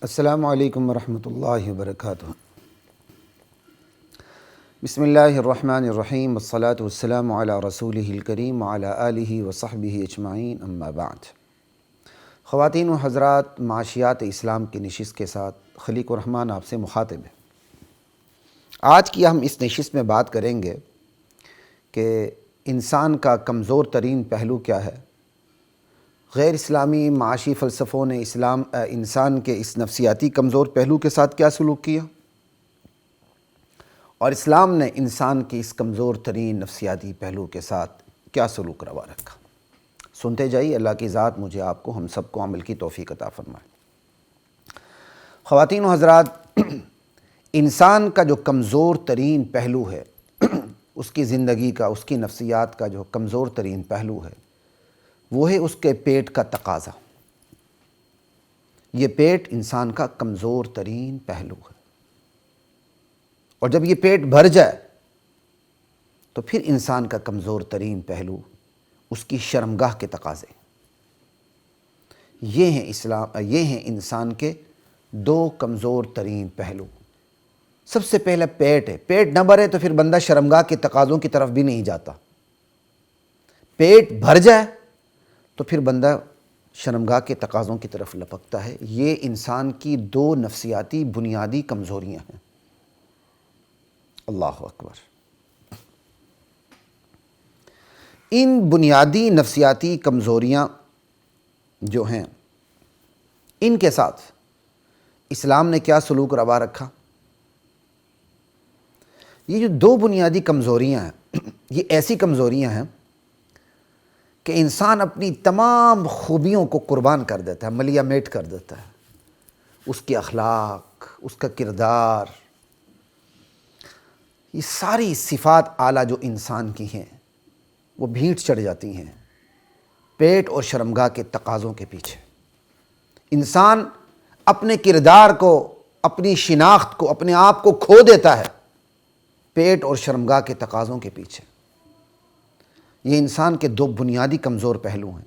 السلام علیکم ورحمۃ اللہ وبرکاتہ۔ بسم اللہ الرحمن الرحیم والصلاة والسلام علی رسولہ الکریم وعلی آلہ وصحبہ اجمعین، اما بعد۔ خواتین و حضرات، معاشیات اسلام کی نشست کے ساتھ خلیق الرحمن آپ سے مخاطب ہے۔ آج کی ہم اس نشست میں بات کریں گے کہ انسان کا کمزور ترین پہلو کیا ہے۔ غیر اسلامی معاشی فلسفوں نے انسان کے اس نفسیاتی کمزور پہلو کے ساتھ کیا سلوک کیا، اور اسلام نے انسان کے اس کمزور ترین نفسیاتی پہلو کے ساتھ کیا سلوک روا رکھا۔ سنتے جائیے، اللہ کی ذات مجھے آپ کو ہم سب کو عمل کی توفیق عطا فرمائے۔ خواتین و حضرات، انسان کا جو کمزور ترین پہلو ہے، اس کی زندگی کا، اس کی نفسیات کا جو کمزور ترین پہلو ہے، وہ ہے اس کے پیٹ کا تقاضا۔ یہ پیٹ انسان کا کمزور ترین پہلو ہے، اور جب یہ پیٹ بھر جائے تو پھر انسان کا کمزور ترین پہلو اس کی شرمگاہ کے تقاضے۔ یہ ہیں انسان کے دو کمزور ترین پہلو۔ سب سے پہلا پیٹ ہے۔ پیٹ نہ بھرے تو پھر بندہ شرمگاہ کے تقاضوں کی طرف بھی نہیں جاتا۔ پیٹ بھر جائے تو پھر بندہ شرمگاہ کے تقاضوں کی طرف لپکتا ہے۔ یہ انسان کی دو نفسیاتی بنیادی کمزوریاں ہیں۔ اللہ اکبر۔ ان بنیادی نفسیاتی کمزوریاں جو ہیں، ان کے ساتھ اسلام نے کیا سلوک روا رکھا۔ یہ جو دو بنیادی کمزوریاں ہیں، یہ ایسی کمزوریاں ہیں کہ انسان اپنی تمام خوبیوں کو قربان کر دیتا ہے، ملیا میٹ کر دیتا ہے۔ اس کے اخلاق، اس کا کردار، یہ ساری صفات اعلیٰ جو انسان کی ہیں، وہ بھیٹ چڑھ جاتی ہیں پیٹ اور شرمگاہ کے تقاضوں کے پیچھے۔ انسان اپنے کردار کو، اپنی شناخت کو، اپنے آپ کو کھو دیتا ہے پیٹ اور شرمگاہ کے تقاضوں کے پیچھے۔ یہ انسان کے دو بنیادی کمزور پہلو ہیں۔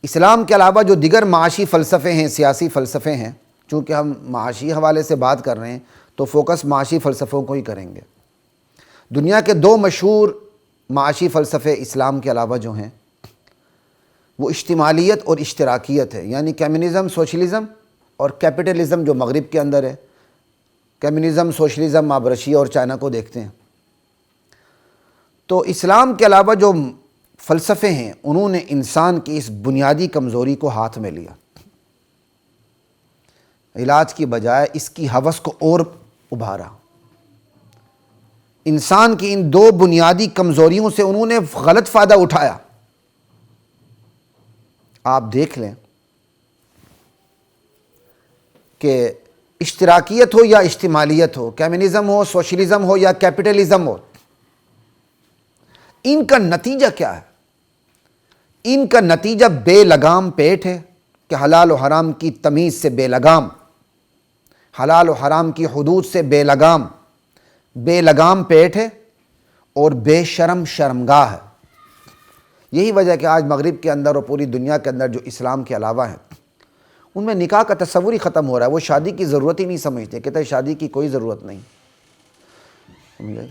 اسلام کے علاوہ جو دیگر معاشی فلسفے ہیں، سیاسی فلسفے ہیں، چونکہ ہم معاشی حوالے سے بات کر رہے ہیں تو فوکس معاشی فلسفوں کو ہی کریں گے۔ دنیا کے دو مشہور معاشی فلسفے اسلام کے علاوہ جو ہیں، وہ اشتمالیت اور اشتراکیت ہے، یعنی کمیونزم، سوشلزم، اور کیپٹلزم جو مغرب کے اندر ہے۔ کمیونزم، سوشلزم آپ رشیا اور چائنا کو دیکھتے ہیں۔ تو اسلام کے علاوہ جو فلسفے ہیں، انہوں نے انسان کی اس بنیادی کمزوری کو ہاتھ میں لیا۔ علاج کی بجائے اس کی ہوس کو اور ابھارا۔ انسان کی ان دو بنیادی کمزوریوں سے انہوں نے غلط فائدہ اٹھایا۔ آپ دیکھ لیں کہ اشتراکیت ہو یا اشتمالیت ہو، کمیونزم ہو، سوشلزم ہو یا کیپٹلزم ہو، ان کا نتیجہ کیا ہے؟ ان کا نتیجہ بے لگام پیٹ ہے کہ حلال و حرام کی تمیز سے بے لگام، حلال و حرام کی حدود سے بے لگام پیٹ ہے، اور بے شرم شرمگاہ ہے۔ یہی وجہ کہ آج مغرب کے اندر اور پوری دنیا کے اندر جو اسلام کے علاوہ ہیں، ان میں نکاح کا تصور ہی ختم ہو رہا ہے۔ وہ شادی کی ضرورت ہی نہیں سمجھتے، کہتے ہیں شادی کی کوئی ضرورت نہیں۔ سمجھے؟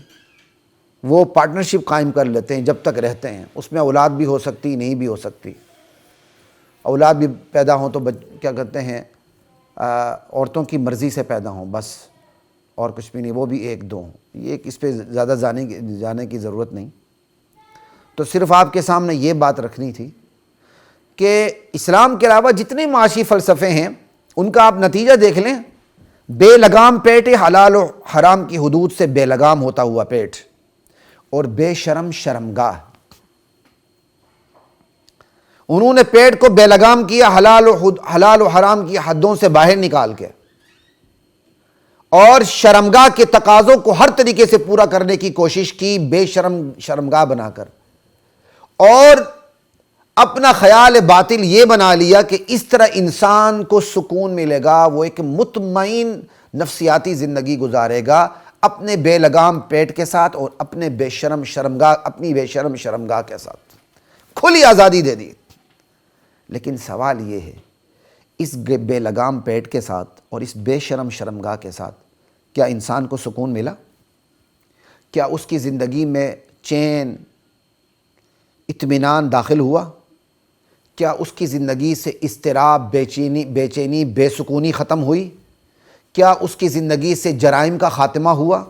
وہ پارٹنرشپ قائم کر لیتے ہیں جب تک رہتے ہیں، اس میں اولاد بھی ہو سکتی، نہیں بھی ہو سکتی۔ اولاد بھی پیدا ہوں تو کیا کہتے ہیں، عورتوں کی مرضی سے پیدا ہوں بس، اور کچھ بھی نہیں، وہ بھی ایک دو ہوں۔ یہ اس پہ زیادہ جانے کی ضرورت نہیں۔ تو صرف آپ کے سامنے یہ بات رکھنی تھی کہ اسلام کے علاوہ جتنے معاشی فلسفے ہیں، ان کا آپ نتیجہ دیکھ لیں۔ بے لگام پیٹ ہے، حلال و حرام کی حدود سے بے لگام ہوتا ہوا پیٹ، اور بے شرم شرمگاہ۔ انہوں نے پیٹ کو بے لگام کیا حلال و حرام کی حدوں سے باہر نکال کے، اور شرمگاہ کے تقاضوں کو ہر طریقے سے پورا کرنے کی کوشش کی، بے شرم شرمگاہ بنا کر، اور اپنا خیال باطل یہ بنا لیا کہ اس طرح انسان کو سکون ملے گا، وہ ایک مطمئن نفسیاتی زندگی گزارے گا اپنے بے لگام پیٹ کے ساتھ، اور اپنی بے شرم شرمگاہ کے ساتھ۔ کھلی آزادی دے دی۔ لیکن سوال یہ ہے، اس بے لگام پیٹ کے ساتھ اور اس بے شرم شرمگاہ کے ساتھ کیا انسان کو سکون ملا؟ کیا اس کی زندگی میں چین، اطمینان داخل ہوا؟ کیا اس کی زندگی سے اضطراب، بے چینی، بے سکونی ختم ہوئی؟ کیا اس کی زندگی سے جرائم کا خاتمہ ہوا؟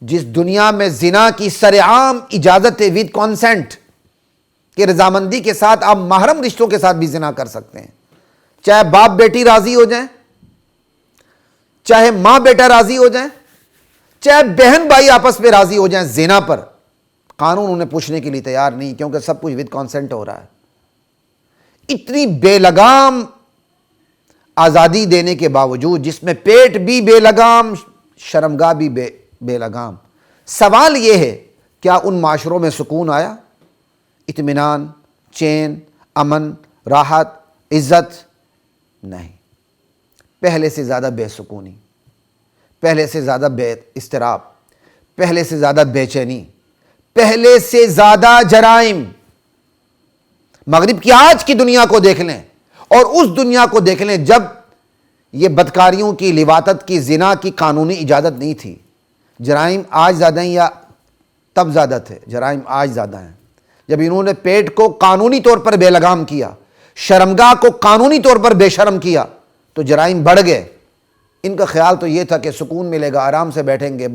جس دنیا میں زنا کی سرعام اجازت ہے ود کانسینٹ، کہ رضامندی کے ساتھ آپ محرم رشتوں کے ساتھ بھی زنا کر سکتے ہیں، چاہے باپ بیٹی راضی ہو جائیں، چاہے ماں بیٹا راضی ہو جائیں، چاہے بہن بھائی آپس میں راضی ہو جائیں، زنا پر قانون انہیں پوچھنے کے لیے تیار نہیں، کیونکہ سب کچھ ود کانسینٹ ہو رہا ہے۔ اتنی بے لگام آزادی دینے کے باوجود، جس میں پیٹ بھی بے لگام، شرمگاہ بھی بے لگام، سوال یہ ہے کیا ان معاشروں میں سکون آیا؟ اطمینان، چین، امن، راحت، عزت؟ نہیں، پہلے سے زیادہ بے سکونی، پہلے سے زیادہ بے اضطراب، پہلے سے زیادہ بے چینی، پہلے سے زیادہ جرائم۔ مغرب کی آج کی دنیا کو دیکھ لیں اور اس دنیا کو دیکھ لیں جب یہ بدکاریوں کی، لواطت کی، زنا کی قانونی اجازت نہیں تھی۔ جرائم آج زیادہ ہیں یا تب زیادہ تھے؟ جرائم آج زیادہ ہیں۔ جب انہوں نے پیٹ کو قانونی طور پر بے لگام کیا، شرمگاہ کو قانونی طور پر بے شرم کیا، تو جرائم بڑھ گئے۔ ان کا خیال تو یہ تھا کہ سکون ملے گا، آرام سے بیٹھیں گے،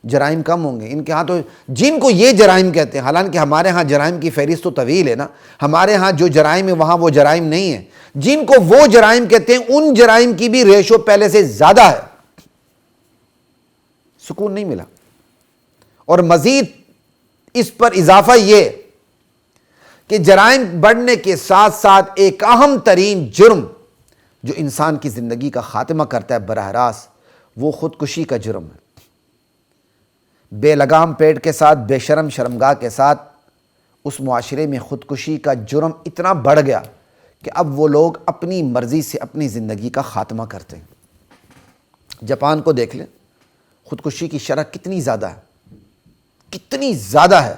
جرائم کم ہوں گے۔ ان کے ہاں تو جن کو یہ جرائم کہتے ہیں، حالانکہ ہمارے ہاں جرائم کی فہرست تو طویل ہے نا، ہمارے ہاں جو جرائم ہے وہاں وہ جرائم نہیں ہے۔ جن کو وہ جرائم کہتے ہیں ان جرائم کی بھی ریشو پہلے سے زیادہ ہے۔ سکون نہیں ملا، اور مزید اس پر اضافہ یہ کہ جرائم بڑھنے کے ساتھ ساتھ ایک اہم ترین جرم جو انسان کی زندگی کا خاتمہ کرتا ہے براہ راست، وہ خودکشی کا جرم ہے۔ بے لگام پیٹ کے ساتھ، بے شرم شرمگاہ کے ساتھ اس معاشرے میں خودکشی کا جرم اتنا بڑھ گیا کہ اب وہ لوگ اپنی مرضی سے اپنی زندگی کا خاتمہ کرتے ہیں۔ جاپان کو دیکھ لیں، خودکشی کی شرح کتنی زیادہ ہے، کتنی زیادہ ہے،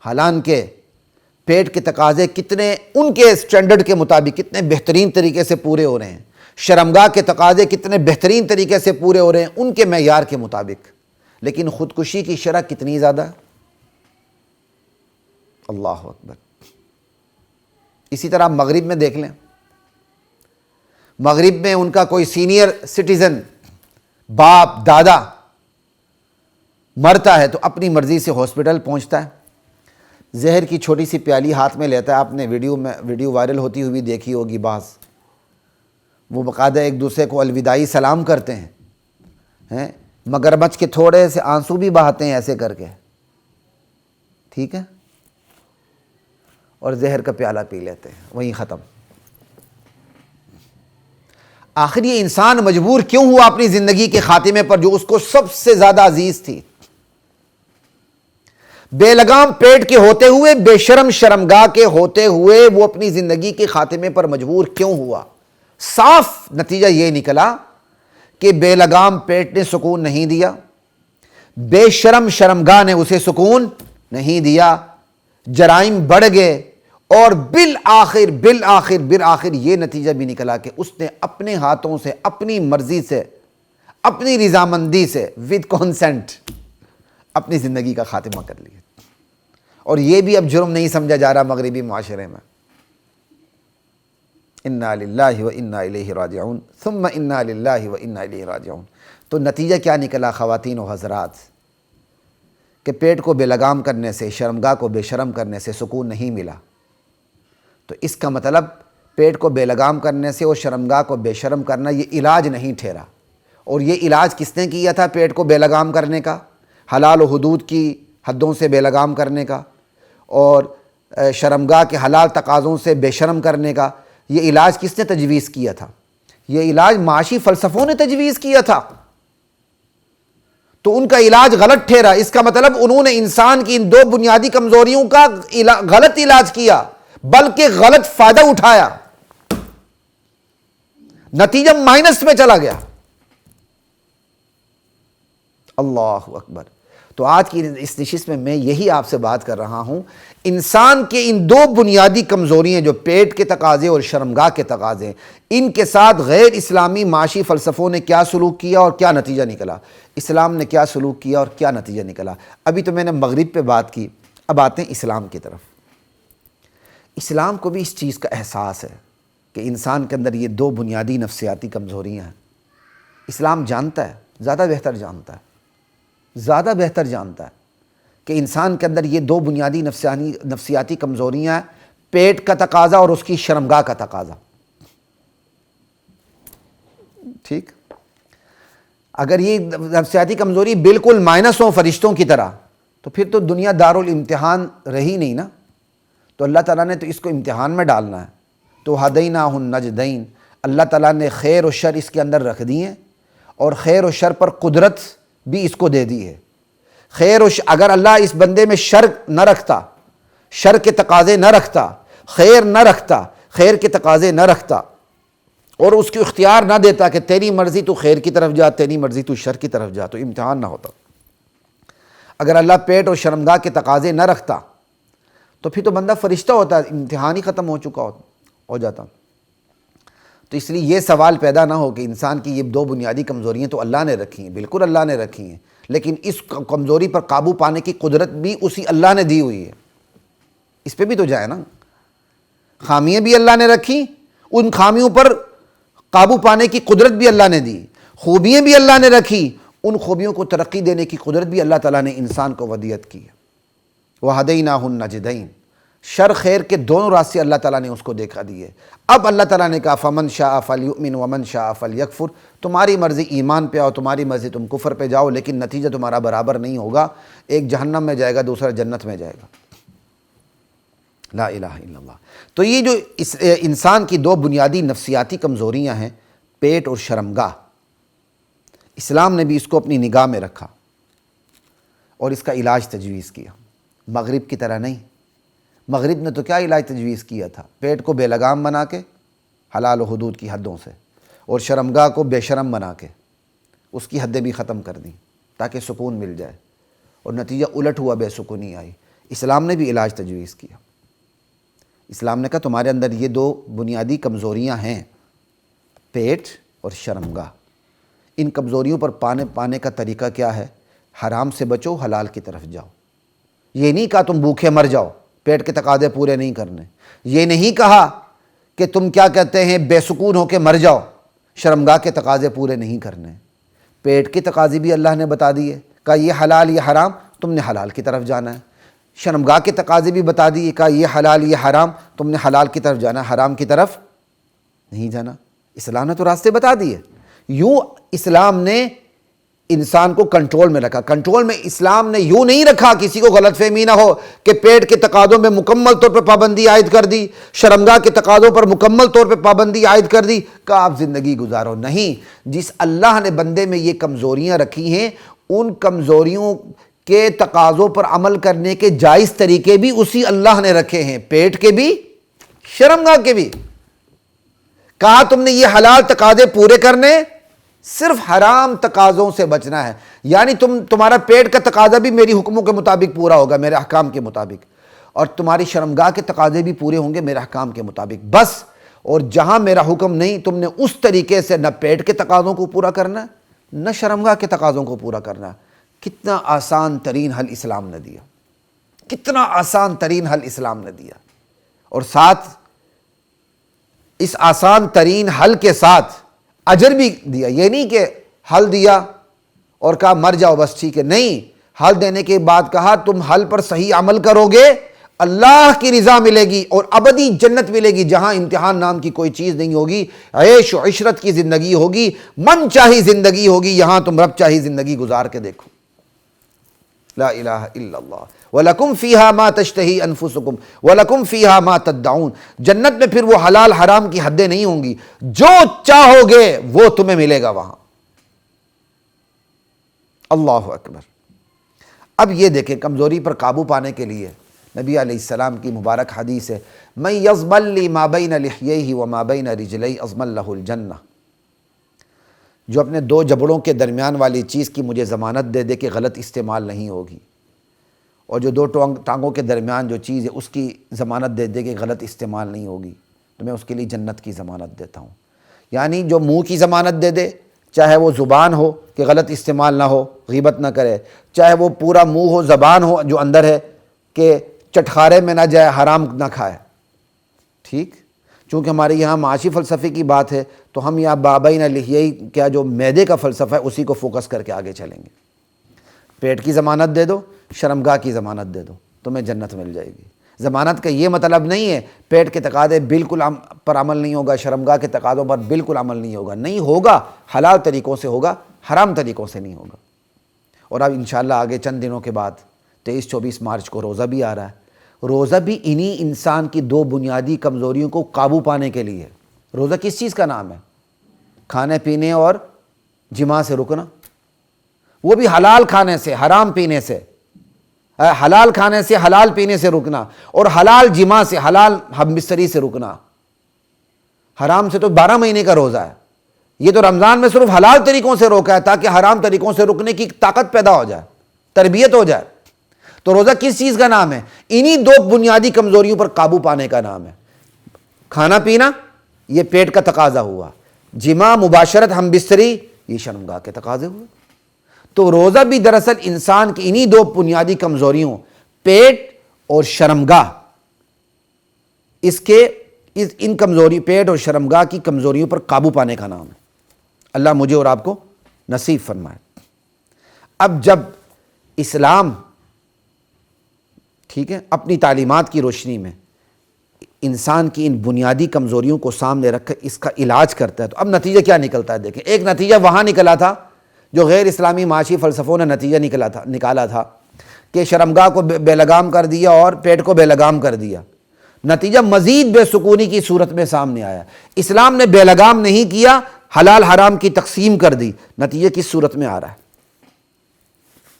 حالانکہ پیٹ کے تقاضے کتنے ان کے سٹینڈرڈ کے مطابق کتنے بہترین طریقے سے پورے ہو رہے ہیں، شرمگاہ کے تقاضے کتنے بہترین طریقے سے پورے ہو رہے ہیں ان کے معیار کے مطابق، لیکن خودکشی کی شرح کتنی زیادہ ہے۔ اللہ اکبر۔ اسی طرح مغرب میں دیکھ لیں، مغرب میں ان کا کوئی سینئر سٹیزن، باپ دادا مرتا ہے تو اپنی مرضی سے ہاسپٹل پہنچتا ہے، زہر کی چھوٹی سی پیالی ہاتھ میں لیتا ہے۔ آپ نے ویڈیو وائرل ہوتی ہوئی دیکھی ہوگی بعض، وہ باقاعدہ ایک دوسرے کو الوداعی سلام کرتے ہیں، مگرمچھ کے تھوڑے سے آنسو بھی بہاتے ہیں ایسے کر کے، ٹھیک ہے، اور زہر کا پیالہ پی لیتے ہیں، وہیں ختم۔ آخر یہ انسان مجبور کیوں ہوا اپنی زندگی کے خاتمے پر جو اس کو سب سے زیادہ عزیز تھی؟ بے لگام پیٹ کے ہوتے ہوئے، بے شرم شرمگاہ کے ہوتے ہوئے وہ اپنی زندگی کے خاتمے پر مجبور کیوں ہوا؟ صاف نتیجہ یہ نکلا کہ بے لگام پیٹ نے سکون نہیں دیا، بے شرم شرمگاہ نے اسے سکون نہیں دیا، جرائم بڑھ گئے، اور بالآخر یہ نتیجہ بھی نکلا کہ اس نے اپنے ہاتھوں سے، اپنی مرضی سے، اپنی رضامندی سے، ود کنسنٹ اپنی زندگی کا خاتمہ کر لیا۔ اور یہ بھی اب جرم نہیں سمجھا جا رہا مغربی معاشرے میں۔ انا للہ و انا الیہ راجعون ثم انا للہ و انا الیہ راجعون۔ تو نتیجہ کیا نکلا خواتین و حضرات؟ کہ پیٹ کو بے لگام کرنے سے، شرمگاہ کو بے شرم کرنے سے سکون نہیں ملا، تو اس کا مطلب پیٹ کو بے لگام کرنے سے اور شرمگاہ کو بے شرم کرنا یہ علاج نہیں ٹھہرا۔ اور یہ علاج کس نے کیا تھا پیٹ کو بے لگام کرنے کا؟ حلال و حدود کی حدوں سے بے لگام کرنے کا اور شرمگاہ کے حلال تقاضوں سے بے شرم کرنے کا، یہ علاج کس نے تجویز کیا تھا؟ یہ علاج معاشی فلسفوں نے تجویز کیا تھا۔ تو ان کا علاج غلط ٹھہرا، اس کا مطلب انہوں نے انسان کی ان دو بنیادی کمزوریوں کا غلط علاج کیا، بلکہ غلط فائدہ اٹھایا، نتیجہ مائنس میں چلا گیا۔ اللہ اکبر۔ تو آج کی اس نشست میں یہی آپ سے بات کر رہا ہوں، انسان کے ان دو بنیادی کمزوریاں جو پیٹ کے تقاضے اور شرمگاہ کے تقاضے، ان کے ساتھ غیر اسلامی معاشی فلسفوں نے کیا سلوک کیا اور کیا نتیجہ نکلا، اسلام نے کیا سلوک کیا اور کیا نتیجہ نکلا۔ ابھی تو میں نے مغرب پہ بات کی، اب آتے ہیں اسلام کی طرف۔ اسلام کو بھی اس چیز کا احساس ہے کہ انسان کے اندر یہ دو بنیادی نفسیاتی کمزوریاں ہیں۔ اسلام جانتا ہے، زیادہ بہتر جانتا ہے، زیادہ بہتر جانتا ہے کہ انسان کے اندر یہ دو بنیادی نفسیاتی کمزوریاں ہیں، پیٹ کا تقاضا اور اس کی شرمگاہ کا تقاضا۔ ٹھیک، اگر یہ نفسیاتی کمزوری بالکل مائنس ہو فرشتوں کی طرح تو پھر تو دنیا دارالامتحان رہی نہیں نا۔ تو اللہ تعالیٰ نے تو اس کو امتحان میں ڈالنا ہے۔ تو ہدیناہ النجدین، اللہ تعالیٰ نے خیر و شر اس کے اندر رکھ دی ہیں، اور خیر و شر پر قدرت بھی اس کو دے دی ہے۔ خیر و اگر اللہ اس بندے میں شر نہ رکھتا، شر کے تقاضے نہ رکھتا، خیر نہ رکھتا، خیر کے تقاضے نہ رکھتا، اور اس کو اختیار نہ دیتا کہ تیری مرضی تو خیر کی طرف جا، تیری مرضی تو شر کی طرف جا، تو امتحان نہ ہوتا۔ اگر اللہ پیٹ اور شرمگاہ کے تقاضے نہ رکھتا تو پھر تو بندہ فرشتہ ہوتا، امتحان ہی ختم ہو چکا ہو جاتا۔ تو اس لیے یہ سوال پیدا نہ ہو کہ انسان کی یہ دو بنیادی کمزوریاں تو اللہ نے رکھی ہیں، بالکل اللہ نے رکھی ہیں، لیکن اس کمزوری پر قابو پانے کی قدرت بھی اسی اللہ نے دی ہوئی ہے۔ اس پہ بھی تو جائے نا، خامیاں بھی اللہ نے رکھی، ان خامیوں پر قابو پانے کی قدرت بھی اللہ نے دی، خوبیاں بھی اللہ نے رکھی، ان خوبیوں کو ترقی دینے کی قدرت بھی اللہ تعالیٰ نے انسان کو ودیت کی ہے۔ وَهَدَيْنَاهُ النَّجْدَيْنِ، شر خیر کے دونوں راستے اللہ تعالیٰ نے اس کو دیکھا دیے۔ اب اللہ تعالیٰ نے کہا فَمَنْ شَاءَ فَلْيُؤْمِنْ وَمَنْ شَاءَ فَلْيَكْفُرْ، تمہاری مرضی ایمان پہ آؤ، تمہاری مرضی تم کفر پہ جاؤ، لیکن نتیجہ تمہارا برابر نہیں ہوگا، ایک جہنم میں جائے گا، دوسرا جنت میں جائے گا۔ لا الہ الا اللہ۔ تو یہ جو انسان کی دو بنیادی نفسیاتی کمزوریاں ہیں، پیٹ اور شرمگاہ، اسلام نے بھی اس کو اپنی نگاہ میں رکھا اور اس کا علاج تجویز کیا۔ مغرب کی طرح نہیں، مغرب نے تو کیا علاج تجویز کیا تھا؟ پیٹ کو بے لگام بنا کے حلال و حدود کی حدوں سے، اور شرمگاہ کو بے شرم بنا کے اس کی حدیں بھی ختم کر دیں تاکہ سکون مل جائے، اور نتیجہ الٹ ہوا، بے سکونی آئی۔ اسلام نے بھی علاج تجویز کیا۔ اسلام نے کہا تمہارے اندر یہ دو بنیادی کمزوریاں ہیں، پیٹ اور شرمگاہ، ان کمزوریوں پر پانے کا طریقہ کیا ہے؟ حرام سے بچو، حلال کی طرف جاؤ۔ یہ نہیں کہا تم بھوکے مر جاؤ، پیٹ کے تقاضے پورے نہیں کرنے۔ یہ نہیں کہا کہ تم کیا کہتے ہیں بے سکون ہو کے مر جاؤ، شرمگاہ کے تقاضے پورے نہیں کرنے۔ پیٹ کے تقاضے بھی اللہ نے بتا دیے، کہا یہ حلال یہ حرام، تم نے حلال کی طرف جانا ہے۔ شرمگاہ کے تقاضے بھی بتا دیے، کہا یہ حلال یہ حرام، تم نے حلال کی طرف جانا ہے، حرام کی طرف نہیں جانا۔ اسلام نے تو راستے بتا دیے۔ یوں اسلام نے انسان کو کنٹرول میں رکھا۔ کنٹرول میں اسلام نے یوں نہیں رکھا، کسی کو غلط فہمی نہ ہو کہ پیٹ کے تقاضوں میں مکمل طور پر پابندی عائد کر دی، شرمگاہ کے تقاضوں پر مکمل طور پر پابندی عائد کر دی، کہ آپ زندگی گزارو۔ نہیں، جس اللہ نے بندے میں یہ کمزوریاں رکھی ہیں، ان کمزوریوں کے تقاضوں پر عمل کرنے کے جائز طریقے بھی اسی اللہ نے رکھے ہیں، پیٹ کے بھی شرمگاہ کے بھی۔ کہا تم نے یہ حلال تقاضے پورے کرنے، صرف حرام تقاضوں سے بچنا ہے، یعنی تمہارا پیٹ کا تقاضا بھی میری حکموں کے مطابق پورا ہوگا، میرے احکام کے مطابق، اور تمہاری شرمگاہ کے تقاضے بھی پورے ہوں گے میرے احکام کے مطابق، بس۔ اور جہاں میرا حکم نہیں، تم نے اس طریقے سے نہ پیٹ کے تقاضوں کو پورا کرنا نہ شرمگاہ کے تقاضوں کو پورا کرنا۔ کتنا آسان ترین حل اسلام نے دیا، کتنا آسان ترین حل اسلام نے دیا، اور ساتھ اس آسان ترین حل کے ساتھ اجر بھی دیا۔ یہ نہیں کہ حل دیا اور کہا مر جاؤ بس ٹھیک ہے، نہیں، حل دینے کے بعد کہا تم حل پر صحیح عمل کرو گے، اللہ کی رضا ملے گی اور ابدی جنت ملے گی، جہاں امتحان نام کی کوئی چیز نہیں ہوگی، عیش و عشرت کی زندگی ہوگی، من چاہی زندگی ہوگی، یہاں تم رب چاہی زندگی گزار کے دیکھو۔ لا الہ الا اللہ۔ وَلَكُمْ فِيهَا مَا تَشْتَهِي أَنفُسُكُمْ وَلَكُمْ فِيهَا مَا تَدَّعُونَ۔ جنت میں پھر وہ حلال حرام کی حدیں نہیں ہوں گی، جو چاہو گے وہ تمہیں ملے گا وہاں۔ اللہ اکبر۔ اب یہ دیکھیں، کمزوری پر قابو پانے کے لیے نبی علیہ السلام کی مبارک حدیث ہے، مَن يَضْمَن لِّي مَا بَيْنَ لِحْيَيْهِ وَمَا بَيْنَ رِجْلَيْهِ أَضْمَن لَّهُ الْجَنَّةَ۔ جو اپنے دو جبڑوں کے درمیان والی چیز کی مجھے ضمانت دے دے کہ غلط استعمال نہیں ہوگی، اور جو دو ٹانگوں کے درمیان جو چیز ہے اس کی ضمانت دے دے کہ غلط استعمال نہیں ہوگی، تو میں اس کے لیے جنت کی ضمانت دیتا ہوں۔ یعنی جو منہ کی ضمانت دے دے، چاہے وہ زبان ہو کہ غلط استعمال نہ ہو، غیبت نہ کرے، چاہے وہ پورا منہ ہو، زبان ہو جو اندر ہے کہ چٹخارے میں نہ جائے، حرام نہ کھائے، ٹھیک؟ چونکہ ہمارے یہاں معاشی فلسفے کی بات ہے تو ہم یہاں بابین لحیئی کیا جو معدے کا فلسفہ ہے اسی کو فوکس کر کے آگے چلیں گے۔ پیٹ کی ضمانت دے دو، شرمگاہ کی ضمانت دے دو، تمہیں جنت مل جائے گی۔ ضمانت کا یہ مطلب نہیں ہے پیٹ کے تقاضے بالکل پر عمل نہیں ہوگا، شرمگاہ کے تقاضوں پر بالکل عمل نہیں ہوگا، نہیں ہوگا، حلال طریقوں سے ہوگا، حرام طریقوں سے نہیں ہوگا۔ اور اب انشاءاللہ آگے چند دنوں کے بعد 23-24 مارچ کو روزہ بھی آ رہا ہے۔ روزہ بھی انہی انسان کی دو بنیادی کمزوریوں کو قابو پانے کے لیے۔ روزہ کس چیز کا نام ہے؟ کھانے پینے اور جماع سے رکنا، وہ بھی حلال کھانے سے، حرام پینے سے، حلال کھانے سے، حلال پینے سے رکنا، اور حلال جماع سے، حلال ہم بستری سے رکنا۔ حرام سے تو 12 مہینے کا روزہ ہے، یہ تو رمضان میں صرف حلال طریقوں سے روکا ہے تاکہ حرام طریقوں سے رکنے کی طاقت پیدا ہو جائے، تربیت ہو جائے۔ تو روزہ کس چیز کا نام ہے؟ انہی دو بنیادی کمزوریوں پر قابو پانے کا نام ہے۔ کھانا پینا یہ پیٹ کا تقاضا ہوا، جماع مباشرت ہم بستری یہ شرمگاہ کے تقاضے ہوئے۔ تو روزہ بھی دراصل انسان کی انہی دو بنیادی کمزوریوں پیٹ اور شرمگاہ، ان کمزوری پیٹ اور شرمگاہ کی کمزوریوں پر قابو پانے کا نام ہے۔ اللہ مجھے اور آپ کو نصیب فرمائے۔ اب جب اسلام ٹھیک ہے اپنی تعلیمات کی روشنی میں انسان کی ان بنیادی کمزوریوں کو سامنے رکھ کر اس کا علاج کرتا ہے تو اب نتیجہ کیا نکلتا ہے؟ دیکھیں، ایک نتیجہ وہاں نکلا تھا جو غیر اسلامی معاشی فلسفوں نے نتیجہ نکالا تھا کہ شرمگاہ کو بے لگام کر دیا اور پیٹ کو بے لگام کر دیا۔ نتیجہ مزید بے سکونی کی صورت میں سامنے آیا۔ اسلام نے بے لگام نہیں کیا، حلال حرام کی تقسیم کر دی۔ نتیجہ کس صورت میں آ رہا ہے؟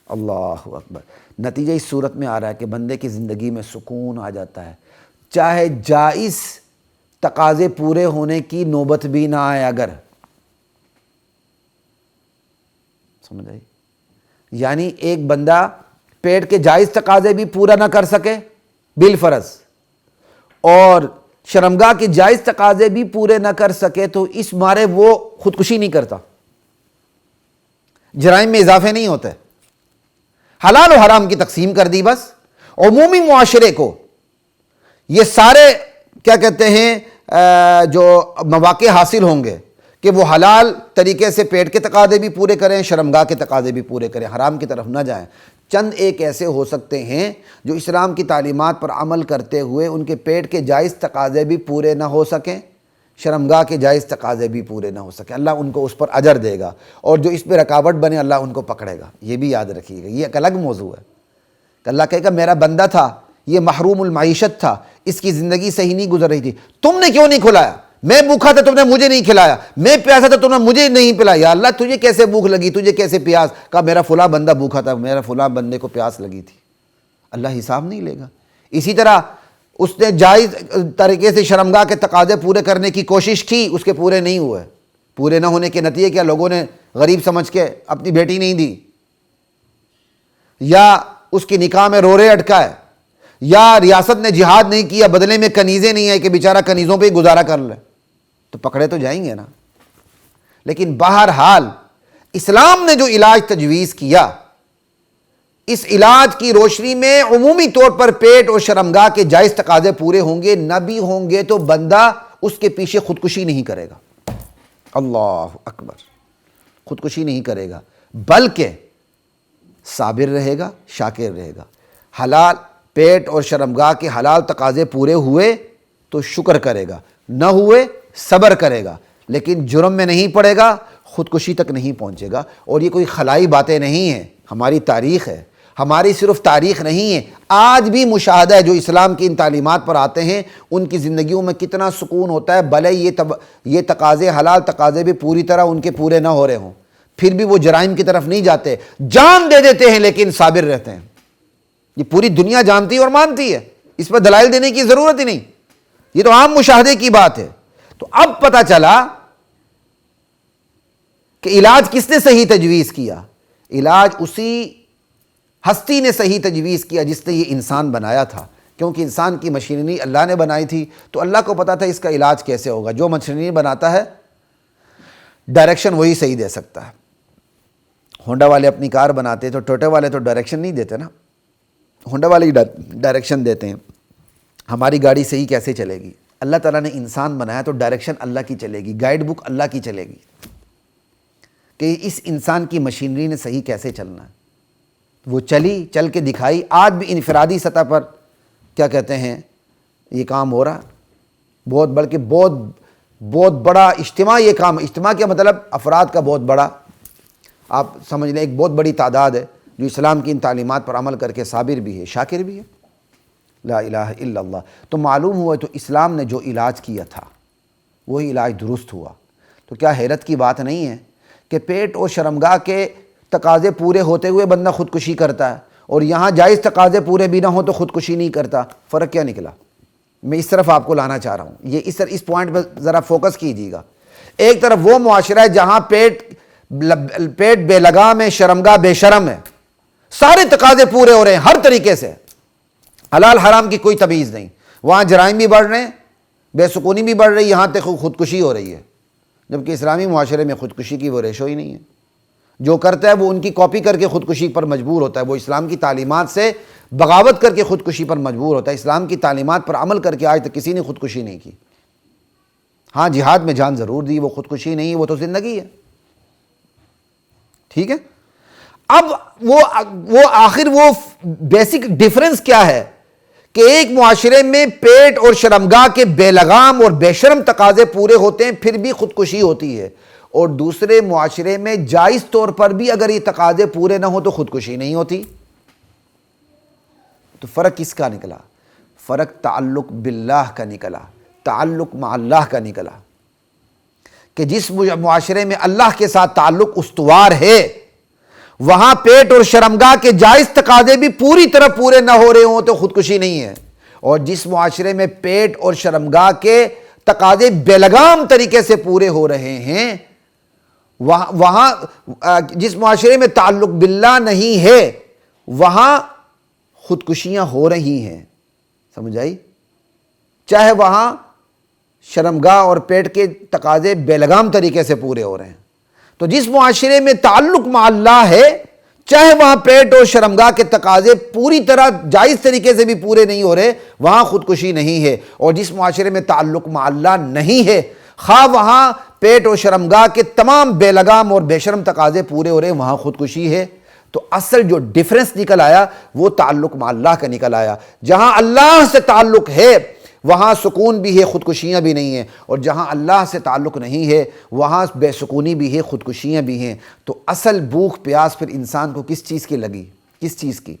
اللہ اکبر، نتیجہ اس صورت میں آ رہا ہے کہ بندے کی زندگی میں سکون آ جاتا ہے، چاہے جائز تقاضے پورے ہونے کی نوبت بھی نہ آئے۔ اگر سمجھ آئی؟ یعنی ایک بندہ پیٹ کے جائز تقاضے بھی پورا نہ کر سکے بالفرض، اور شرمگاہ کے جائز تقاضے بھی پورے نہ کر سکے تو اس مارے وہ خودکشی نہیں کرتا، جرائم میں اضافے نہیں ہوتے، حلال و حرام کی تقسیم کر دی۔ بس عمومی معاشرے کو یہ سارے کیا کہتے ہیں جو مواقع حاصل ہوں گے کہ وہ حلال طریقے سے پیٹ کے تقاضے بھی پورے کریں، شرمگاہ کے تقاضے بھی پورے کریں، حرام کی طرف نہ جائیں۔ چند ایک ایسے ہو سکتے ہیں جو اسلام کی تعلیمات پر عمل کرتے ہوئے ان کے پیٹ کے جائز تقاضے بھی پورے نہ ہو سکیں، شرمگاہ کے جائز تقاضے بھی پورے نہ ہو سکیں، اللہ ان کو اس پر اجر دے گا، اور جو اس پہ رکاوٹ بنے اللہ ان کو پکڑے گا۔ یہ بھی یاد رکھیے گا، یہ ایک الگ موضوع ہے کہ اللہ کہے گا میرا بندہ تھا، یہ محروم المعیشت تھا، اس کی زندگی صحیح نہیں گزر رہی تھی، تم نے کیوں نہیں کھلایا؟ میں بھوکا تھا تم نے مجھے نہیں کھلایا، میں پیاسا تھا تم نے مجھے نہیں پلایا۔ یا اللہ تجھے کیسے بھوک لگی، تجھے کیسے پیاس؟ کہا میرا فلاں بندہ بھوکا تھا، میرا فلاں بندے کو پیاس لگی تھی۔ اللہ حساب نہیں لے گا۔ اسی طرح اس نے جائز طریقے سے شرمگاہ کے تقاضے پورے کرنے کی کوشش کی، اس کے پورے نہیں ہوئے، پورے نہ ہونے کے نتیجے کیا؟ لوگوں نے غریب سمجھ کے اپنی بیٹی نہیں دی، یا اس کی نکاح میں رورے اٹکائے، یا ریاست نے جہاد نہیں کیا، بدلے میں کنیزیں نہیں آئی کہ بیچارہ کنیزوں پہ ہی گزارا کر لے، تو پکڑے تو جائیں گے نا۔ لیکن بہرحال اسلام نے جو علاج تجویز کیا، اس علاج کی روشنی میں عمومی طور پر پیٹ اور شرمگاہ کے جائز تقاضے پورے ہوں گے، نہ بھی ہوں گے تو بندہ اس کے پیچھے خودکشی نہیں کرے گا۔ اللہ اکبر، خودکشی نہیں کرے گا، بلکہ صابر رہے گا، شاکر رہے گا۔ حلال پیٹ اور شرمگاہ کے حلال تقاضے پورے ہوئے تو شکر کرے گا، نہ ہوئے صبر کرے گا، لیکن جرم میں نہیں پڑے گا، خودکشی تک نہیں پہنچے گا۔ اور یہ کوئی خلائی باتیں نہیں ہیں، ہماری تاریخ ہے، ہماری صرف تاریخ نہیں ہے، آج بھی مشاہدہ ہے۔ جو اسلام کی ان تعلیمات پر آتے ہیں ان کی زندگیوں میں کتنا سکون ہوتا ہے، بھلے یہ تقاضے حلال تقاضے بھی پوری طرح ان کے پورے نہ ہو رہے ہوں، پھر بھی وہ جرائم کی طرف نہیں جاتے، جان دے دیتے ہیں لیکن صابر رہتے ہیں۔ یہ پوری دنیا جانتی اور مانتی ہے، اس پر دلائل دینے کی ضرورت ہی نہیں، یہ تو عام مشاہدے کی بات ہے۔ تو اب پتہ چلا کہ علاج کس نے صحیح تجویز کیا؟ علاج اسی ہستی نے صحیح تجویز کیا جس نے یہ انسان بنایا تھا، کیونکہ انسان کی مشینری اللہ نے بنائی تھی تو اللہ کو پتا تھا اس کا علاج کیسے ہوگا۔ جو مشینری بناتا ہے ڈائریکشن وہی صحیح دے سکتا ہے۔ ہونڈا والے اپنی کار بناتے تو ٹوٹے والے تو ڈائریکشن نہیں دیتے نا، ہونڈا والے ہی ڈائریکشن دیتے ہیں۔ ہماری گاڑی صحیح کیسے چلے گی؟ اللہ تعالیٰ نے انسان بنایا تو ڈائریکشن اللہ کی چلے گی، گائیڈ بک اللہ کی چلے گی کہ اس انسان کی مشینری نے صحیح کیسے چلنا ہے۔ وہ چل کے دکھائی۔ آج بھی انفرادی سطح پر کیا کہتے ہیں یہ کام ہو رہا، بہت بڑا اجتماع۔ یہ کام، اجتماع کیا مطلب؟ افراد کا بہت بڑا، آپ سمجھ لیں ایک بہت بڑی تعداد ہے جو اسلام کی ان تعلیمات پر عمل کر کے صابر بھی ہے، شاکر بھی ہے۔ لا الہ الا اللہ۔ تو معلوم ہوا تو اسلام نے جو علاج کیا تھا وہی علاج درست ہوا۔ تو کیا حیرت کی بات نہیں ہے کہ پیٹ اور شرمگاہ کے تقاضے پورے ہوتے ہوئے بندہ خودکشی کرتا ہے، اور یہاں جائز تقاضے پورے بھی نہ ہوں تو خودکشی نہیں کرتا؟ فرق کیا نکلا؟ میں اس طرف آپ کو لانا چاہ رہا ہوں، یہ اس پوائنٹ پہ ذرا فوکس کیجیے گا۔ ایک طرف وہ معاشرہ ہے جہاں پیٹ بے لگام ہے، شرمگاہ بے شرم ہے، سارے تقاضے پورے ہو رہے ہیں ہر طریقے سے، حلال حرام کی کوئی تمیز نہیں۔ وہاں جرائم بھی بڑھ رہے ہیں، بے سکونی بھی بڑھ رہی ہے، یہاں تک خودکشی ہو رہی ہے، جبکہ اسلامی معاشرے میں خودکشی کی وہ ریشو ہی نہیں ہے۔ جو کرتا ہے وہ ان کی کاپی کر کے خودکشی پر مجبور ہوتا ہے، وہ اسلام کی تعلیمات سے بغاوت کر کے خودکشی پر مجبور ہوتا ہے۔ اسلام کی تعلیمات پر عمل کر کے آج تک کسی نے خودکشی نہیں کی۔ ہاں جہاد میں جان ضرور دی، وہ خودکشی نہیں، وہ تو زندگی ہے، ٹھیک ہے۔ اب وہ آخر وہ بیسک ڈیفرنس کیا ہے کہ ایک معاشرے میں پیٹ اور شرمگاہ کے بے لگام اور بے شرم تقاضے پورے ہوتے ہیں پھر بھی خودکشی ہوتی ہے، اور دوسرے معاشرے میں جائز طور پر بھی اگر یہ تقاضے پورے نہ ہو تو خودکشی نہیں ہوتی۔ تو فرق کس کا نکلا؟ فرق تعلق باللہ کا نکلا، تعلق مع اللہ کا نکلا، کہ جس معاشرے میں اللہ کے ساتھ تعلق استوار ہے وہاں پیٹ اور شرمگاہ کے جائز تقاضے بھی پوری طرح پورے نہ ہو رہے ہوں تو خودکشی نہیں ہے، اور جس معاشرے میں پیٹ اور شرمگاہ کے تقاضے بے لگام طریقے سے پورے ہو رہے ہیں، وہاں جس معاشرے میں تعلق باللہ نہیں ہے وہاں خودکشیاں ہو رہی ہیں، سمجھ آئی؟ چاہے وہاں شرمگاہ اور پیٹ کے تقاضے بے لگام طریقے سے پورے ہو رہے ہیں۔ تو جس معاشرے میں تعلق مع اللہ ہے چاہے وہاں پیٹ اور شرمگاہ کے تقاضے پوری طرح جائز طریقے سے بھی پورے نہیں ہو رہے وہاں خودکشی نہیں ہے، اور جس معاشرے میں تعلق مع اللہ نہیں ہے خواہ وہاں پیٹ اور شرمگاہ کے تمام بے لگام اور بے شرم تقاضے پورے ہو رہے ہیں وہاں خودکشی ہے۔ تو اصل جو ڈیفرنس نکل آیا وہ تعلق مع اللہ کا نکل آیا۔ جہاں اللہ سے تعلق ہے وہاں سکون بھی ہے، خودکشیاں بھی نہیں ہیں، اور جہاں اللہ سے تعلق نہیں ہے وہاں بے سکونی بھی ہے، خودکشیاں بھی ہیں۔ تو اصل بھوک پیاس پھر انسان کو کس چیز کی لگی؟ کس چیز کی؟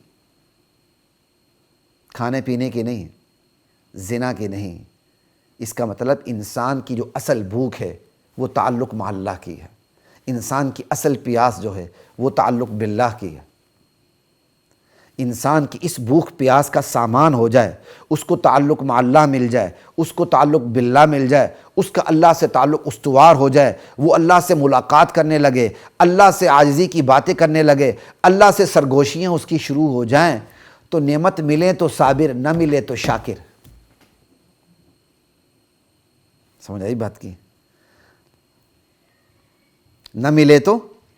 کھانے پینے کی نہیں، زنا کی نہیں۔ اس کا مطلب انسان کی جو اصل بھوک ہے وہ تعلق مع اللہ کی ہے، انسان کی اصل پیاس جو ہے وہ تعلق باللہ کی ہے۔ انسان کی اس بھوک پیاس کا سامان ہو جائے، اس کو تعلق مع اللہ مل جائے، اس کو تعلق باللہ مل جائے، اس کا اللہ سے تعلق استوار ہو جائے، وہ اللہ سے ملاقات کرنے لگے، اللہ سے عاجزی کی باتیں کرنے لگے، اللہ سے سرگوشیاں اس کی شروع ہو جائیں، تو نعمت ملے تو صابر، نہ ملے تو شاکر۔ سمجھ آئی بات کی؟ نہ ملے تو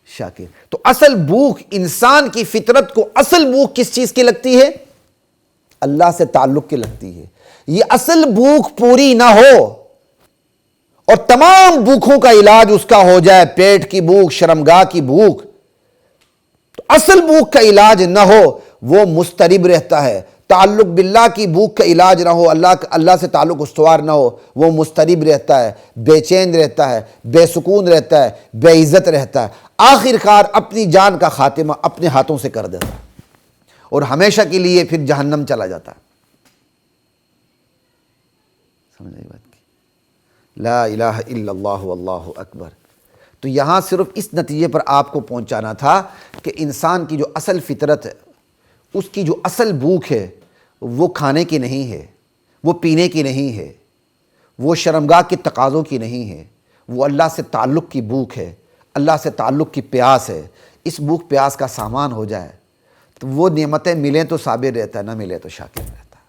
شاکر۔ تو اصل بھوک انسان کی فطرت کو اصل بھوک کس چیز کی لگتی ہے؟ اللہ سے تعلق کی لگتی ہے۔ یہ اصل بھوک پوری نہ ہو اور تمام بھوکوں کا علاج اس کا ہو جائے، پیٹ کی بھوک، شرمگاہ کی بھوک، تو اصل بھوک کا علاج نہ ہو وہ مضطرب رہتا ہے۔ تعلق باللہ کی بھوک کا علاج نہ ہو، اللہ سے تعلق استوار نہ ہو، وہ مضطرب رہتا ہے، بے چین رہتا ہے، بے سکون رہتا ہے، بے عزت رہتا ہے، آخر کار اپنی جان کا خاتمہ اپنے ہاتھوں سے کر دیتا ہے اور ہمیشہ کے لیے پھر جہنم چلا جاتا ہے۔ سمجھ آئی بات کی؟ لا الہ الا اللہ واللہ اکبر۔ تو یہاں صرف اس نتیجے پر آپ کو پہنچانا تھا کہ انسان کی جو اصل فطرت ہے، اس کی جو اصل بھوک ہے وہ کھانے کی نہیں ہے، وہ پینے کی نہیں ہے، وہ شرمگاہ کے تقاضوں کی نہیں ہے، وہ اللہ سے تعلق کی بھوک ہے، اللہ سے تعلق کی پیاس ہے، اس بھوک پیاس کا سامان ہو جائے تو وہ نعمتیں ملیں تو صابر رہتا ہے، نہ ملے تو شاکر رہتا ہے۔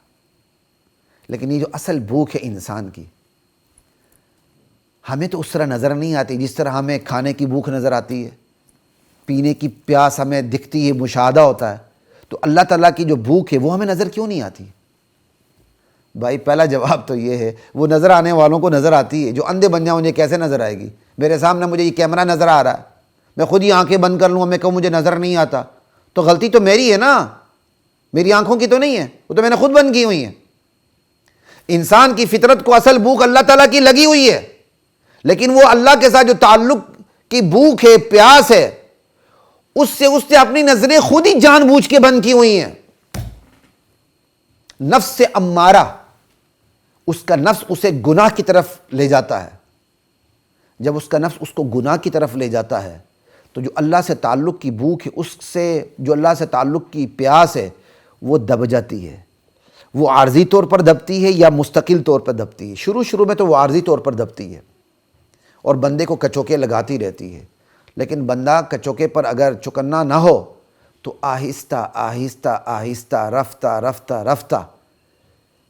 لیکن یہ جو اصل بھوک ہے انسان کی، ہمیں تو اس طرح نظر نہیں آتی جس طرح ہمیں کھانے کی بھوک نظر آتی ہے، پینے کی پیاس ہمیں دکھتی ہے، مشاہدہ ہوتا ہے۔ تو اللہ تعالیٰ کی جو بھوک ہے وہ ہمیں نظر کیوں نہیں آتی؟ بھائی پہلا جواب تو یہ ہے، وہ نظر آنے والوں کو نظر آتی ہے۔ جو اندھے بن جاؤں، مجھے کیسے نظر آئے گی؟ میرے سامنے مجھے یہ کیمرہ نظر آ رہا ہے، میں خود ہی آنکھیں بند کر لوں، میں کہوں مجھے نظر نہیں آتا، تو غلطی تو میری ہے نا، میری آنکھوں کی تو نہیں ہے، وہ تو میں نے خود بند کی ہوئی ہیں۔ انسان کی فطرت کو اصل بھوک اللہ تعالیٰ کی لگی ہوئی ہے، لیکن وہ اللہ کے ساتھ جو تعلق کی بھوک ہے، پیاس ہے، اس نے اپنی نظریں خود ہی جان بوجھ کے بند کی ہوئی ہیں۔ نفس سے امارہ، اس کا نفس اسے گناہ کی طرف لے جاتا ہے۔ جب اس کا نفس اس کو گناہ کی طرف لے جاتا ہے تو جو اللہ سے تعلق کی بھوک ہے، اس سے جو اللہ سے تعلق کی پیاس ہے وہ دب جاتی ہے۔ وہ عارضی طور پر دبتی ہے یا مستقل طور پر دبتی ہے؟ شروع میں تو وہ عارضی طور پر دبتی ہے اور بندے کو کچوکے لگاتی رہتی ہے، لیکن بندہ کچوکے پر اگر چکنا نہ ہو تو آہستہ آہستہ آہستہ، رفتہ رفتہ رفتہ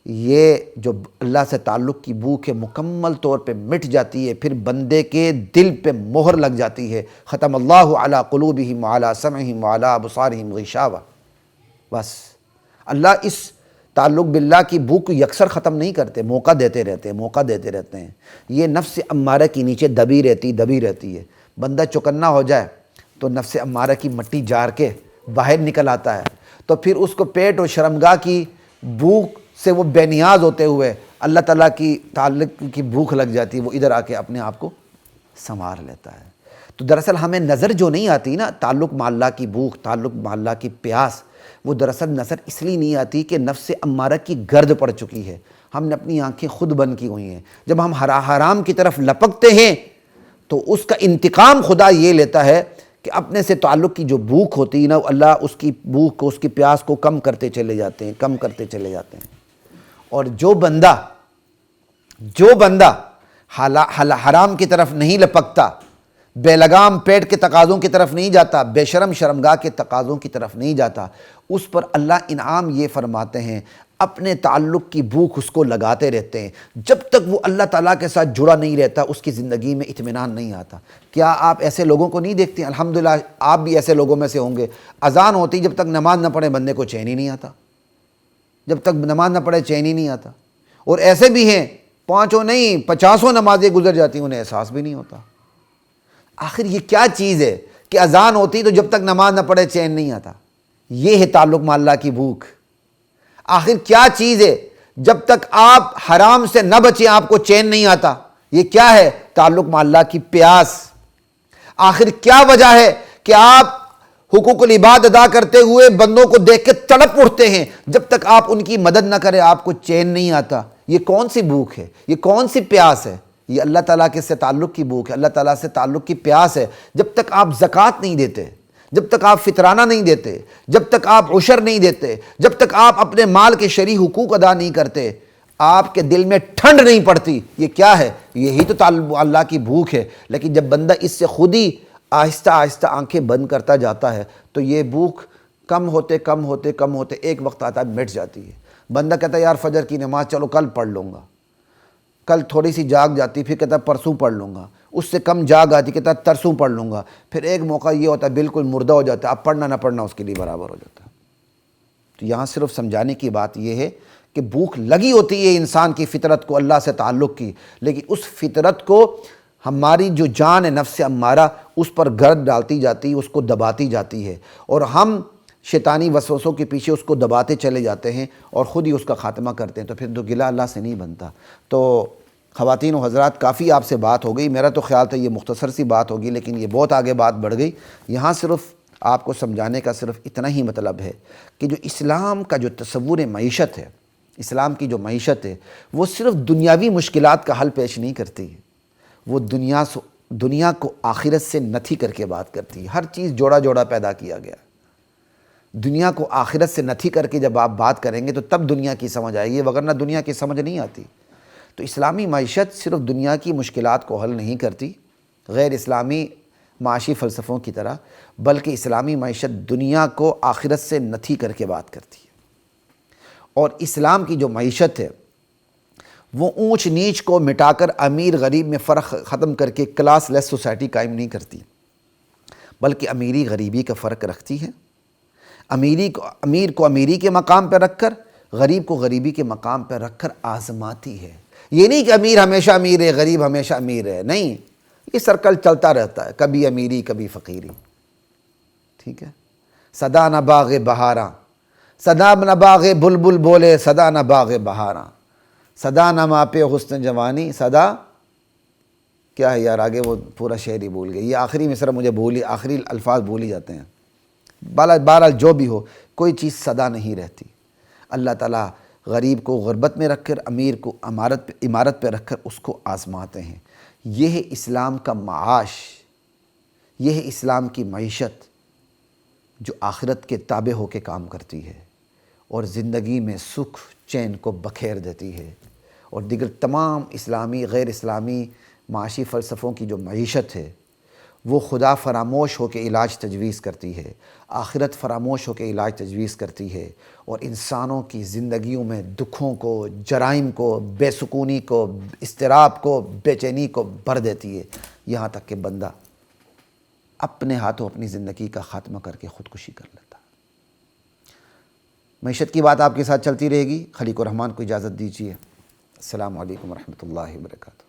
یہ جو اللہ سے تعلق کی بھوک ہے مکمل طور پہ مٹ جاتی ہے، پھر بندے کے دل پہ مہر لگ جاتی ہے۔ ختم اللہ علی قلوبہم وعلی سمعہم وعلی ابصارہم غشاوہ۔ بس اللہ اس تعلق باللہ کی بھوک کو یکسر ختم نہیں کرتے، موقع دیتے رہتے ہیں۔ یہ نفس امارہ کی نیچے دبی رہتی ہے۔ بندہ چکنا ہو جائے تو نفس امارہ کی مٹی جار کے باہر نکل آتا ہے، تو پھر اس کو پیٹ اور شرمگاہ کی بھوک سے وہ بے نیاز ہوتے ہوئے اللہ تعالیٰ کی تعلق کی بھوک لگ جاتی ہے، وہ ادھر آ کے اپنے آپ کو سنوار لیتا ہے۔ تو دراصل ہمیں نظر جو نہیں آتی نا، تعلق مع اللہ کی بھوک، تعلق مع اللہ کی پیاس، وہ دراصل نظر اس لیے نہیں آتی کہ نفس امارہ کی گرد پڑ چکی ہے، ہم نے اپنی آنکھیں خود بند کی ہوئی ہیں۔ جب ہم حرام کی طرف لپکتے ہیں تو اس کا انتقام خدا یہ لیتا ہے کہ اپنے سے تعلق کی جو بھوک ہوتی ہے نا، اللہ اس کی بھوک کو، اس کی پیاس کو کم کرتے چلے جاتے ہیں۔ اور جو بندہ حرام کی طرف نہیں لپکتا، بے لگام پیٹ کے تقاضوں کی طرف نہیں جاتا، بے شرمگاہ کے تقاضوں کی طرف نہیں جاتا، اس پر اللہ انعام یہ فرماتے ہیں، اپنے تعلق کی بھوک اس کو لگاتے رہتے ہیں۔ جب تک وہ اللہ تعالیٰ کے ساتھ جڑا نہیں رہتا، اس کی زندگی میں اطمینان نہیں آتا۔ کیا آپ ایسے لوگوں کو نہیں دیکھتے؟ الحمدللہ آپ بھی ایسے لوگوں میں سے ہوں گے۔ اذان ہوتی، جب تک نماز نہ پڑھے بندے کو چین ہی نہیں آتا، جب تک نماز نہ پڑھے چین ہی نہیں آتا۔ اور ایسے بھی ہیں 5 نہیں 50 نمازیں گزر جاتی ہیں، انہیں احساس بھی نہیں ہوتا۔ آخر یہ کیا چیز ہے کہ اذان ہوتی تو جب تک نماز نہ پڑھے چین نہیں آتا؟ یہ ہے تعلق مع اللہ کی بھوک۔ آخر کیا چیز ہے؟ جب تک آپ حرام سے نہ بچیں آپ کو چین نہیں آتا۔ یہ کیا ہے؟ تعلق مع اللہ کی پیاس۔ آخر کیا وجہ ہے کہ آپ حقوق العباد ادا کرتے ہوئے بندوں کو دیکھ کے تڑپ اٹھتے ہیں؟ جب تک آپ ان کی مدد نہ کریں آپ کو چین نہیں آتا۔ یہ کون سی بھوک ہے؟ یہ کون سی پیاس ہے؟ یہ اللہ تعالیٰ کے سے تعلق کی بھوک ہے، اللہ تعالیٰ سے تعلق کی پیاس ہے۔ جب تک آپ زکوٰۃ نہیں دیتے، جب تک آپ فطرانہ نہیں دیتے، جب تک آپ عشر نہیں دیتے، جب تک آپ اپنے مال کے شرعی حقوق ادا نہیں کرتے، آپ کے دل میں ٹھنڈ نہیں پڑتی۔ یہ کیا ہے؟ یہی تو تعلق اللہ کی بھوک ہے۔ لیکن جب بندہ اس سے خود ہی آہستہ آہستہ آنکھیں بند کرتا جاتا ہے تو یہ بھوک کم ہوتے ایک وقت آتا ہے مٹ جاتی ہے۔ بندہ کہتا ہے یار فجر کی نماز چلو کل پڑھ لوں گا، کل تھوڑی سی جاگ جاتی، پھر کہتا ہے پرسوں پڑھ لوں گا، اس سے کم جاگ آتی، کہتا ہے ترسوں پڑھ لوں گا، پھر ایک موقع یہ ہوتا ہے بالکل مردہ ہو جاتا ہے، اب پڑھنا نہ پڑھنا اس کے لیے برابر ہو جاتا ہے۔ تو یہاں صرف سمجھانے کی بات یہ ہے کہ بھوک لگی ہوتی ہے انسان کی فطرت کو اللہ سے تعلق کی، لیکن اس فطرت کو ہماری جو جان ہے نفس امارہ اس پر گرد ڈالتی جاتی ہے، اس کو دباتی جاتی ہے، اور ہم شیطانی وسوسوں کے پیچھے اس کو دباتے چلے جاتے ہیں اور خود ہی اس کا خاتمہ کرتے ہیں، تو پھر تو گلہ اللہ سے نہیں بنتا۔ تو خواتین و حضرات کافی آپ سے بات ہو گئی، میرا تو خیال تھا یہ مختصر سی بات ہوگی لیکن یہ بہت آگے بات بڑھ گئی۔ یہاں صرف آپ کو سمجھانے کا صرف اتنا ہی مطلب ہے کہ جو اسلام کا جو تصور معیشت ہے، اسلام کی جو معیشت ہے وہ صرف دنیاوی مشکلات کا حل پیش نہیں کرتی، وہ دنیا کو آخرت سے نتھی کر کے بات کرتی ہے۔ ہر چیز جوڑا جوڑا پیدا کیا گیا، دنیا کو آخرت سے نتھی کر کے جب آپ بات کریں گے تو تب دنیا کی سمجھ آئے گی، وگرنہ دنیا کی سمجھ نہیں آتی۔ تو اسلامی معیشت صرف دنیا کی مشکلات کو حل نہیں کرتی، غیر اسلامی معاشی فلسفوں کی طرح، بلکہ اسلامی معیشت دنیا کو آخرت سے نتھی کر کے بات کرتی ہے۔ اور اسلام کی جو معیشت ہے وہ اونچ نیچ کو مٹا کر امیر غریب میں فرق ختم کر کے کلاس لیس سوسائٹی قائم نہیں کرتی، بلکہ امیری غریبی کا فرق رکھتی ہے۔ امیر کو امیری کے مقام پہ رکھ کر، غریب کو غریبی کے مقام پہ رکھ کر آزماتی ہے۔ یہ نہیں کہ امیر ہمیشہ امیر ہے، غریب ہمیشہ امیر ہے، نہیں، یہ سرکل چلتا رہتا ہے، کبھی امیری کبھی فقیری، ٹھیک ہے۔ صدا نہ باغ بہاراں، صدا نہ باغ بلبل بولے، صدا نہ باغ بہاراں، صدا نہ ماپے حسن جوانی، صدا کیا ہے یار، آگے وہ پورا شعر ہی بھول گئے، یہ آخری مصرع مجھے آخری الفاظ بھول ہی جاتے ہیں۔ بہرحال جو بھی ہو، کوئی چیز صدا نہیں رہتی۔ اللہ تعالیٰ غریب کو غربت میں رکھ کر، امیر کو عمارت پہ رکھ کر اس کو آزماتے ہیں۔ یہ ہے اسلام کا معاش، یہ ہے اسلام کی معیشت جو آخرت کے تابع ہو کے کام کرتی ہے اور زندگی میں سکھ چین کو بکھیر دیتی ہے۔ اور دیگر تمام اسلامی غیر اسلامی معاشی فلسفوں کی جو معیشت ہے وہ خدا فراموش ہو کے علاج تجویز کرتی ہے، آخرت فراموش ہو کے علاج تجویز کرتی ہے، اور انسانوں کی زندگیوں میں دکھوں کو، جرائم کو، بے سکونی کو، اضطراب کو، بے چینی کو بھر دیتی ہے، یہاں تک کہ بندہ اپنے ہاتھوں اپنی زندگی کا خاتمہ کر کے خودکشی کر لیتا ہے۔ معیشت کی بات آپ کے ساتھ چلتی رہے گی، خلیق الرحمن کو اجازت دیجیے۔ السلام علیکم ورحمۃ اللہ وبرکاتہ۔